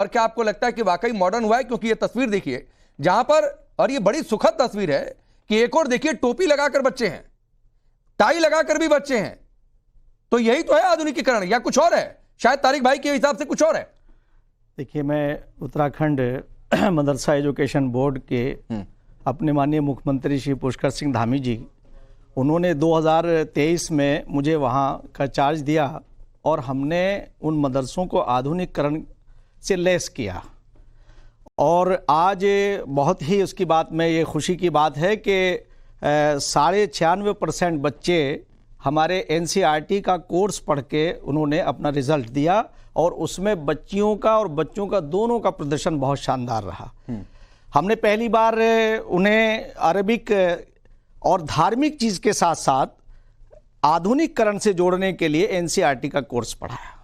और क्या आपको लगता है कि वाकई मॉडर्न हुआ है? क्योंकि ये तस्वीर देखिए जहां पर, और ये बड़ी सुखद तस्वीर है कि एक और देखिए टोपी लगाकर बच्चे हैं, टाई लगाकर भी बच्चे हैं। तो यही तो है आधुनिकीकरण, या कुछ और है? शायद तारिक भाई के हिसाब से कुछ और है। देखिए, मैं उत्तराखंड मदरसा एजुकेशन बोर्ड के अपने माननीय मुख्यमंत्री श्री पुष्कर सिंह धामी जी, उन्होंने 2023 में मुझे वहाँ का चार्ज दिया और हमने उन मदरसों को आधुनिकीकरण से लैस किया। और आज बहुत ही उसकी बात में ये खुशी की बात है कि 96% बच्चे हमारे एनसीईआरटी का कोर्स पढ़ के उन्होंने अपना रिजल्ट दिया और उसमें बच्चियों का और बच्चों का दोनों का प्रदर्शन बहुत शानदार रहा। हमने पहली बार उन्हें अरबिक और धार्मिक चीज़ के साथ साथ आधुनिकीकरण से जोड़ने के लिए एनसीईआरटी का कोर्स पढ़ाया।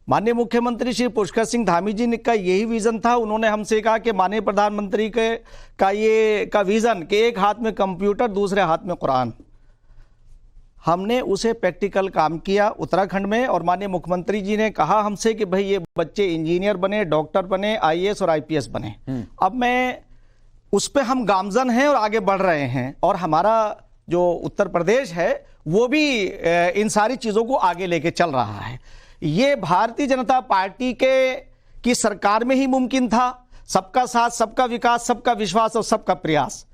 माननीय मुख्यमंत्री श्री पुष्कर सिंह धामी जी का यही विज़न था। उन्होंने हमसे कहा कि माननीय प्रधानमंत्री का विज़न कि एक हाथ में कंप्यूटर दूसरे हाथ में कुरान, हमने उसे प्रैक्टिकल काम किया उत्तराखंड में। और माननीय मुख्यमंत्री जी ने कहा हमसे कि भाई ये बच्चे इंजीनियर बने, डॉक्टर बने, आईएएस और आईपीएस बने। अब मैं उस पे हम गामजन हैं और आगे बढ़ रहे हैं। और हमारा जो उत्तर प्रदेश है वो भी इन सारी चीज़ों को आगे लेके चल रहा है। ये भारतीय जनता पार्टी की सरकार में ही मुमकिन था। सबका साथ, सबका विकास, सबका विश्वास और सबका प्रयास।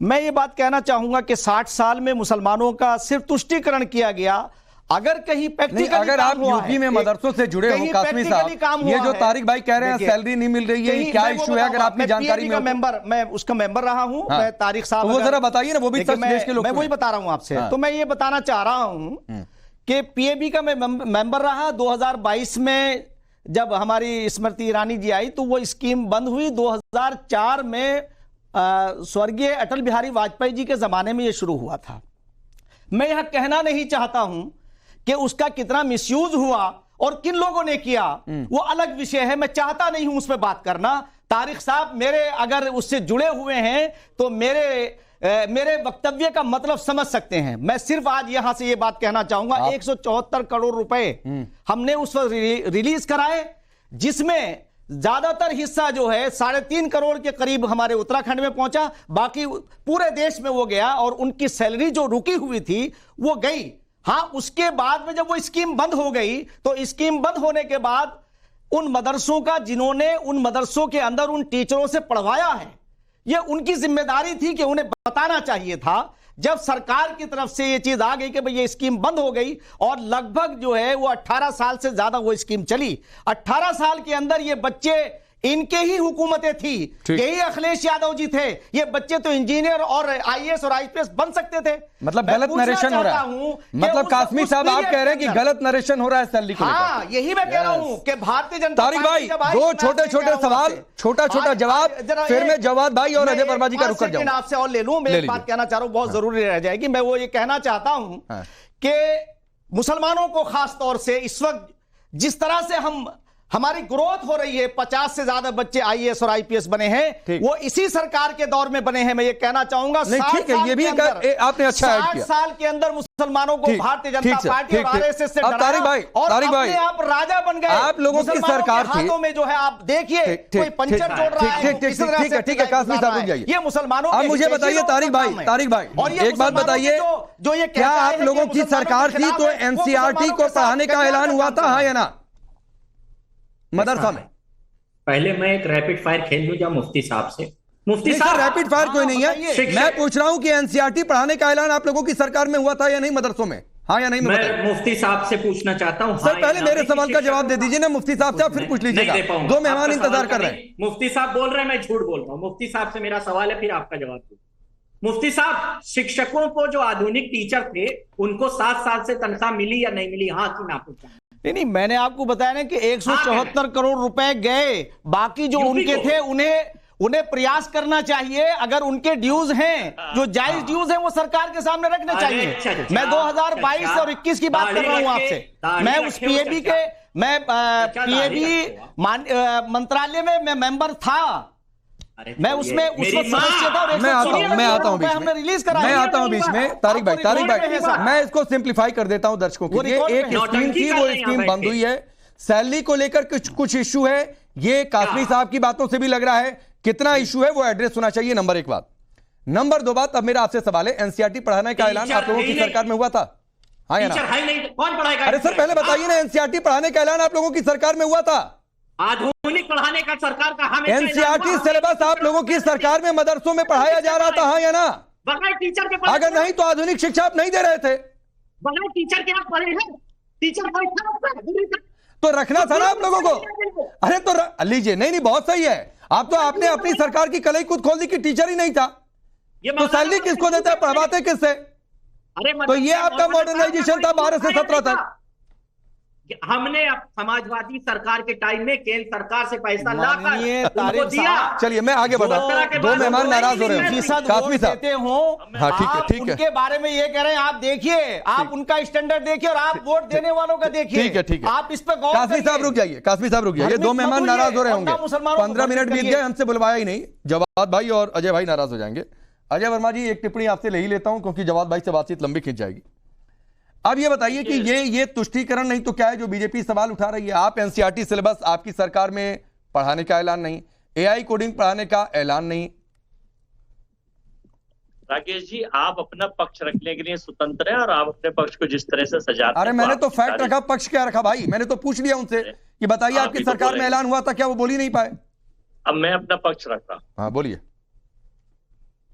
मैं ये बात कहना चाहूंगा कि 60 साल में मुसलमानों का सिर्फ तुष्टिकरण किया गया। अगर कहीं प्रैक्टिकली अगर आप यूपी में मदरसों से जुड़े हो कासमी साहब, ये जो तारिक भाई कह रहे हैं सैलरी नहीं मिल रही है, क्या इशू है? अगर आपकी जानकारी में मैं उसका मेंबर रहा हूं। मैं तारिक साहब, वो जरा बताइए ना, वो भी देश के लोग। मैं वही बता रहा हूं आपसे। तो मैं ये बताना चाह रहा हूं कि पीएबी का मैं मेंबर रहा। 2022 में जब हमारी स्मृति ईरानी जी आई तो वो स्कीम बंद हुई। 2004 में स्वर्गीय अटल बिहारी वाजपेयी जी के जमाने में ये शुरू हुआ था। मैं यह कहना नहीं चाहता हूं कि उसका कितना मिसयूज हुआ और किन लोगों ने किया, वो अलग विषय है। मैं चाहता नहीं हूं उस पर बात करना। तारिक साहब मेरे अगर उससे जुड़े हुए हैं तो मेरे वक्तव्य का मतलब समझ सकते हैं। मैं सिर्फ आज यहां से ये बात कहना चाहूंगा, 174 करोड़ रुपए हमने उस वक्त रिलीज कराए, जिसमें ज्यादातर हिस्सा जो है 3.5 करोड़ के करीब हमारे उत्तराखंड में पहुंचा, बाकी पूरे देश में वो गया। और उनकी सैलरी जो रुकी हुई थी वो गई। हाँ, उसके बाद में जब वो स्कीम बंद हो गई तो स्कीम बंद होने के बाद उन मदरसों का, जिन्होंने उन मदरसों के अंदर उन टीचरों से पढ़वाया है, ये उनकी जिम्मेदारी थी कि उन्हें बताना चाहिए था। जब सरकार की तरफ से ये चीज आ गई कि भाई ये स्कीम बंद हो गई, और लगभग जो है वो 18 साल से ज्यादा वो स्कीम चली। 18 साल के अंदर ये बच्चे, इनके ही हुकूमतें थी, यही अखिलेश यादव जी थे। ये बच्चे तो इंजीनियर और आईएएस और आईपीएस बन सकते थे। मतलब गलत नरेशन हो रहा है। मतलब कासमी साहब आप कह रहे हैं कि गलत नरेशन हो रहा है सैलरी को लेकर। हाँ, यही मैं कह रहा हूं कि भारतीय जनता तारिक भाई, दो छोटे छोटे सवाल, छोटा छोटा जवाब, फिर मैं जवाद भाई और अजय वर्मा जी का रुक कर जाऊं। आपसे और ले लूं, मैं एक बात कहना चाह रहा हूं, बहुत जरूरी रह जाएगी। मैं वो ये कहना चाहता हूं कि मुसलमानों को खास तौर से इस वक्त जिस तरह से हमारी ग्रोथ हो रही है, 50 से ज्यादा बच्चे आईएएस और आईपीएस बने हैं, वो इसी सरकार के दौर में बने हैं। मैं ये कहना चाहूंगा, ठीक है, ये भी आपने अच्छा ऐड किया। 60 साल के अंदर मुसलमानों को भारतीय जनता पार्टी और आरएसएस से डराया और अपने आप राजा बन गए। आप लोगों की सरकार थी, हाथों में जो है आप देखिए कोई पंचर जोड़ रहा है। ठीक है, कासमी साहब रुक जाइए। ये मुसलमानों, अब मुझे बताइए तारिक भाई, एक बात बताइए, जो ये क्या आप लोगों की सरकार थी तो एनसीईआरटी को पढ़ाने का ऐलान हुआ था, हाँ या ना, मदरसा में? पहले मैं एक रैपिड फायर खेल दूं मुफ्ती साहब से। मुफ्ती साहब, रैपिड फायर कोई नहीं है। मैं पूछ रहा हूं कि एनसीईआरटी पढ़ाने का ऐलान आप लोगों की सरकार में हुआ था या नहीं मदरसों में, हाँ या नहीं? मैं मुफ्ती साहब से पूछना चाहता हूं। सर पहले मेरे सवाल का जवाब दे दीजिए ना मुफ्ती साहब से, फिर पूछ लीजिएगा। दो मेहमान इंतजार कर रहे हैं। मुफ्ती साहब बोल रहे हैं, मैं झूठ बोल रहा हूं। मुफ्ती साहब से मेरा सवाल है, फिर आपका जवाब दो। मुफ्ती साहब, शिक्षकों को जो आधुनिक टीचर थे उनको 7 साल से तनख्वाह मिली या नहीं मिली, हाँ कि ना? नहीं, मैंने आपको बताया ना कि 174 करोड़ रुपए गए, बाकी जो उनके थे उन्हें प्रयास करना चाहिए। अगर उनके ड्यूज हैं, जो जायज ड्यूज हैं, वो सरकार के सामने रखने चाहिए। मैं 2022 और 21 की बात कर रहा हूं आपसे। मैं उस पीएबी मंत्रालय में मैं मेंबर था। मैं उसमें उस वक्त सदस्य था। मैं आता हूं बीच में, हमने रिलीज कराया। मैं आता हूं बीच में। तारिक भाई, मैं इसको सिंप्लीफाई कर देता हूं दर्शकों के लिए। एक स्कीम थी, वो स्कीम बंद हुई है। सैलरी को लेकर कुछ इश्यू है, ये कासमी साहब की बातों से भी लग रहा है कितना इशू है वो एड्रेस होना चाहिए, नंबर एक बात। नंबर दो बात, अब मेरा आपसे सवाल है, एनसीईआरटी पढ़ाने का ऐलान आप लोगों की सरकार में हुआ था? हाँ या ना? कौन पढ़ाएगा? अरे सर पहले बताइए ना, एनसीईआरटी पढ़ाने का ऐलान आप लोगों की सरकार में हुआ था? आधुनिक पढ़ाने का सरकार का हमें एनसीईआरटी सिलेबस आप लोगों की सरकार में मदरसों में पढ़ाया जा रहा था, हाँ या ना? बगैर टीचर के अगर नहीं तो आधुनिक शिक्षा आप नहीं दे रहे थे। बगैर टीचर के आप पढ़े हैं? टीचर तो रखना था ना आप लोगों को। अरे तो लीजिए, नहीं बहुत सही है। आप तो आपने अपनी सरकार की कलई खुद खोल दी कि टीचर ही नहीं था, तो सैलरी किसको देते हैं, पढ़वाते किससे? अरे तो ये आपका मॉडर्नाइजेशन था 12 से 17 तक। हमने समाजवादी सरकार के टाइम में केंद्र सरकार से पैसा लाकर उनको दिया। चलिए मैं आगे बढ़ा, दो मेहमान नाराज हो रहे हैं कासमी साहब। हाँ ठीक है, उनके बारे में ये कह रहे हैं, आप देखिए, आप उनका स्टैंडर्ड देखिए और आप वोट देने वालों का देखिए। ठीक है आप इस पर गौर कासमी साहब रुक जाइए, कासमी साहब रुक जाइए, दो मेहमान नाराज हो रहे होंगे। 15 मिनट बीत गए, हमसे बुलवाया ही नहीं। जवाद भाई और अजय भाई नाराज हो जाएंगे। अजय वर्मा जी, एक टिप्पणी आपसे ले ही लेता हूं क्योंकि जवाद भाई से बातचीत लंबी खिंच जाएगी। अब ये बताइए कि ये तुष्टीकरण नहीं तो क्या है जो बीजेपी सवाल उठा रही है? आप एनसीईआरटी सिलेबस आपकी सरकार में पढ़ाने का ऐलान नहीं, एआई कोडिंग पढ़ाने का ऐलान नहीं। राकेश जी, आप अपना पक्ष रखने के लिए स्वतंत्र हैं और आप अपने पक्ष को जिस तरह से सजाते हैं। अरे मैंने तो फैक्ट रखा, पक्ष क्या रखा भाई? मैंने तो पूछ लिया उनसे कि बताइए आपकी सरकार में ऐलान हुआ था क्या, वो बोल ही नहीं पाए। अब मैं अपना पक्ष रख रहा हूं। हाँ बोलिए।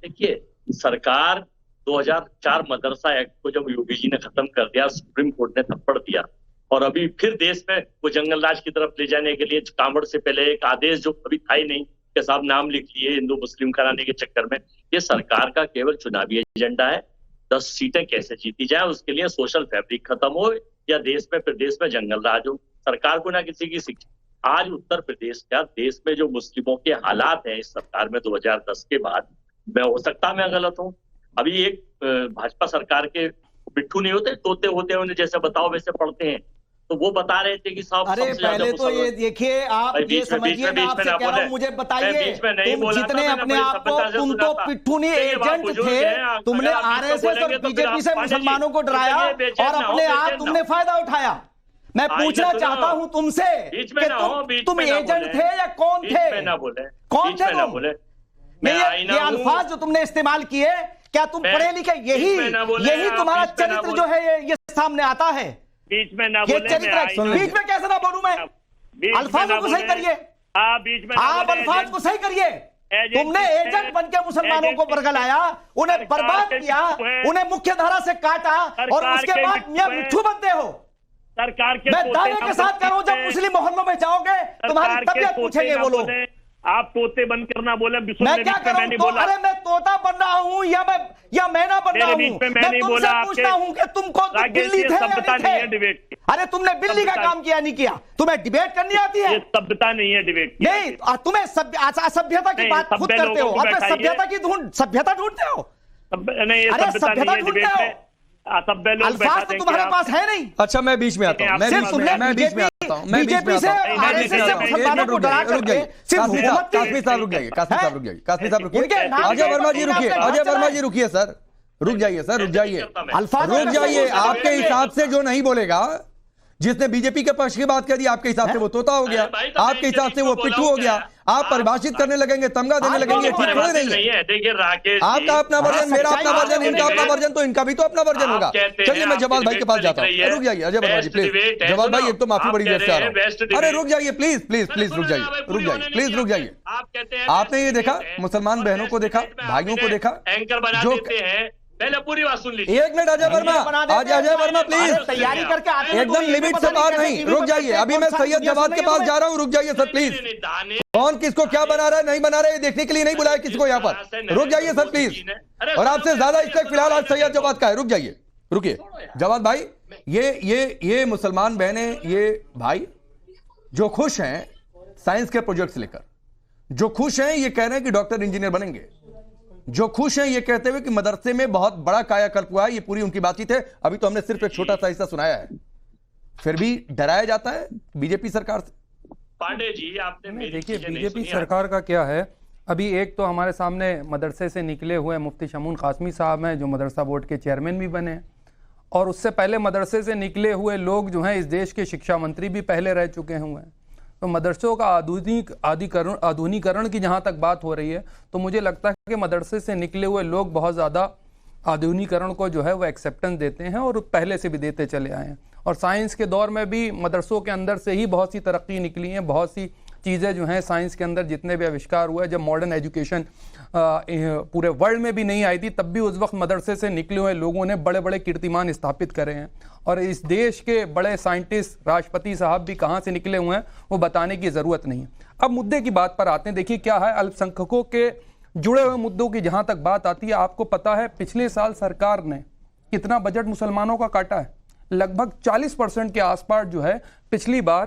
देखिए, सरकार 2004 मदरसा एक्ट को जब योगी जी ने खत्म कर दिया, सुप्रीम कोर्ट ने थप्पड़ दिया और अभी फिर देश में वो जंगल राज की तरफ ले जाने के लिए कांवड़ से पहले एक आदेश जो कभी था ही नहीं कि साहब नाम लिख लिए हिंदू मुस्लिम कराने के चक्कर में, ये सरकार का केवल चुनावी एजेंडा है। 10 सीटें कैसे जीती जाए उसके लिए सोशल फैब्रिक खत्म हो या देश में प्रदेश में जंगल राज हो, सरकार को ना किसी की शिक्षा। आज उत्तर प्रदेश का देश में जो मुस्लिमों के हालात हैं इस सरकार में 2010 के बाद, मैं हो सकता मैं गलत हूँ, अभी एक भाजपा सरकार के बिट्ठू नहीं होते, तोते होते हैं, उन्हें जैसे बताओ वैसे पढ़ते हैं, तो वो बता रहे थे कि साहब अरे पहले तो ये देखिए, आप ये समझिए, मैं आपसे कह रहा हूं, मुझे बताइए, तुम जितने अपने आप को, तुम तो पिट्ठू नहीं एजेंट थे, तुमने आरएसएस और बीजेपी से मुसलमानों को डराया और अपने आप तुमने फायदा उठाया। मैं पूछना चाहता हूं तुमसे कि तुम एजेंट थे या कौन थे? कौन थे तुम? ये अल्फाज जो तुमने इस्तेमाल किए, क्या तुम पढ़े लिखे? यही तुम्हारा चरित्र जो है ये सामने आता है। बीच में ना ये चरित्र बीच में कैसे ना बोलूं मैं? अल्फाजों को सही करिए, आप अल्फाज को सही करिए। तुमने एजेंट बन के मुसलमानों को बरगलाया, उन्हें बर्बाद किया, उन्हें मुख्य धारा से काटा और उसके बाद मियां मिट्ठू बनते हो। सरकार के मैं दावे के साथ कह रहा हूं, जब मुस्लिम मोहल्लों में जाओगे तुम्हारी तबीयत पूछेंगे वो लोग। आप तोते बंद करना बोले, मैं क्या करूं? तो अरे मैं तोता बन रहा हूं या मैना बन रहा हूं? मैं तुमसे पूछता हूं कि तुमको बिल्ली थे या नहीं थे? अरे तुमने बिल्ली का काम किया नहीं किया? तुम्हें डिबेट करनी आती है? सभ्यता नहीं है डिबेट नहीं, तुम्हें असभ्यता की बात खुद करते हो और सभ्यता ढूंढते हो। अरे सभ्यता ढूंढते हो, अल्फाज तो तुम्हारे पास है नहीं। अच्छा मैं बीच में आता हूं, मैं बीच में आता हूं, बीजेपी से आरएसएस से मुसलमानों को डरा करके कासमी साहब रुक जाइए, कासमी साहब रुक जाइए, कासमी साहब रुकिए, अजय वर्मा जी रुकिए, अजय वर्मा जी रुकिए सर, रुक जाइए सर, रुक जाइए, रुक जाइए। आपके हिसाब से जो नहीं बोलेगा, जिसने बीजेपी के पक्ष की बात कह दी, आपके हिसाब से वो तोता हो गया, आपके हिसाब से वो पिट्ठू हो गया। आप परिभाषित करने लगेंगे, तमगा देने लगेंगे, ठीक थोड़ी नहीं है। देखिए राकेश, आपका अपना वर्जन, मेरा अपना वर्जन, इनका अपना वर्जन, तो इनका भी तो अपना वर्जन होगा। चलिए मैं जवाद भाई के पास जाता हूँ। रुक जाइए अजय वर्मा जी प्लीज, जवाद भाई एक तो माफी बड़ी देर से आ रहा हूँ। अरे रुक जाइए प्लीज प्लीज प्लीज, रुक जाइए, रुक जाइए प्लीज, रुक जाइए। आपने ये देखा, मुसलमान बहनों को देखा, भाइयों को देखा, एंकर बना देते हैं। पहले पूरी बात सुन लीजिए। एक मिनट अजय वर्मा, अजय वर्मा प्लीज, तैयारी करके आते एकदम लिमिट से बाहर नहीं, रुक जाइए। अभी मैं सैयद जवाद के पास जा रहा हूँ, रुक जाइए सर प्लीज। कौन किसको क्या बना रहा है, नहीं बना रहा है, ये देखने के लिए नहीं बुलाया किसी को यहाँ पर। रुक जाइए सर प्लीज, और आपसे ज्यादा इसका फिलहाल आज सैयद जवाद का है। रुक जाइए, रुकिए जवाद भाई। ये मुसलमान बहने, ये भाई जो खुश हैं साइंस के प्रोजेक्ट्स लेकर, जो खुश हैं ये कह रहे हैं कि डॉक्टर इंजीनियर बनेंगे, जो खुश हैं ये कहते हुए कि मदरसे में बहुत बड़ा कायाकल्प हुआ है, ये पूरी उनकी बातचीत है। अभी तो हमने सिर्फ एक छोटा सा हिस्सा सुनाया है, फिर भी डराया जाता है बीजेपी सरकार से। पांडे जी आपने देखिए बीजेपी सरकार का क्या है, अभी एक तो हमारे सामने मदरसे से निकले हुए मुफ्ती शमून कासमी साहब हैं जो मदरसा बोर्ड के चेयरमैन भी बने, और उससे पहले मदरसे से निकले हुए लोग जो हैं इस देश के शिक्षा मंत्री भी पहले रह चुके हुए हैं। तो मदरसों का आधुनिकीकरण की जहाँ तक बात हो रही है, तो मुझे लगता है कि मदरसे से निकले हुए लोग बहुत ज़्यादा आधुनिकीकरण को जो है वो एक्सेप्टेंस देते हैं और पहले से भी देते चले आए हैं। और साइंस के दौर में भी मदरसों के अंदर से ही बहुत सी तरक्की निकली हैं, बहुत सी चीज़ें जो हैं साइंस के अंदर जितने भी आविष्कार हुए, जब मॉडर्न एजुकेशन पूरे वर्ल्ड में भी नहीं आई थी, तब भी उस वक्त मदरसे से निकले हुए लोगों ने बड़े बड़े कीर्तिमान स्थापित करे हैं। और इस देश के बड़े साइंटिस्ट, राष्ट्रपति साहब भी कहाँ से निकले हुए हैं वो बताने की ज़रूरत नहीं है। अब मुद्दे की बात पर आते हैं। देखिए क्या है, अल्पसंख्यकों के जुड़े हुए मुद्दों की जहाँ तक बात आती है, आपको पता है पिछले साल सरकार ने कितना बजट मुसलमानों का काटा है? लगभग 40% के आसपास जो है पिछली बार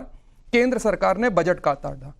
केंद्र सरकार ने बजट काटा था।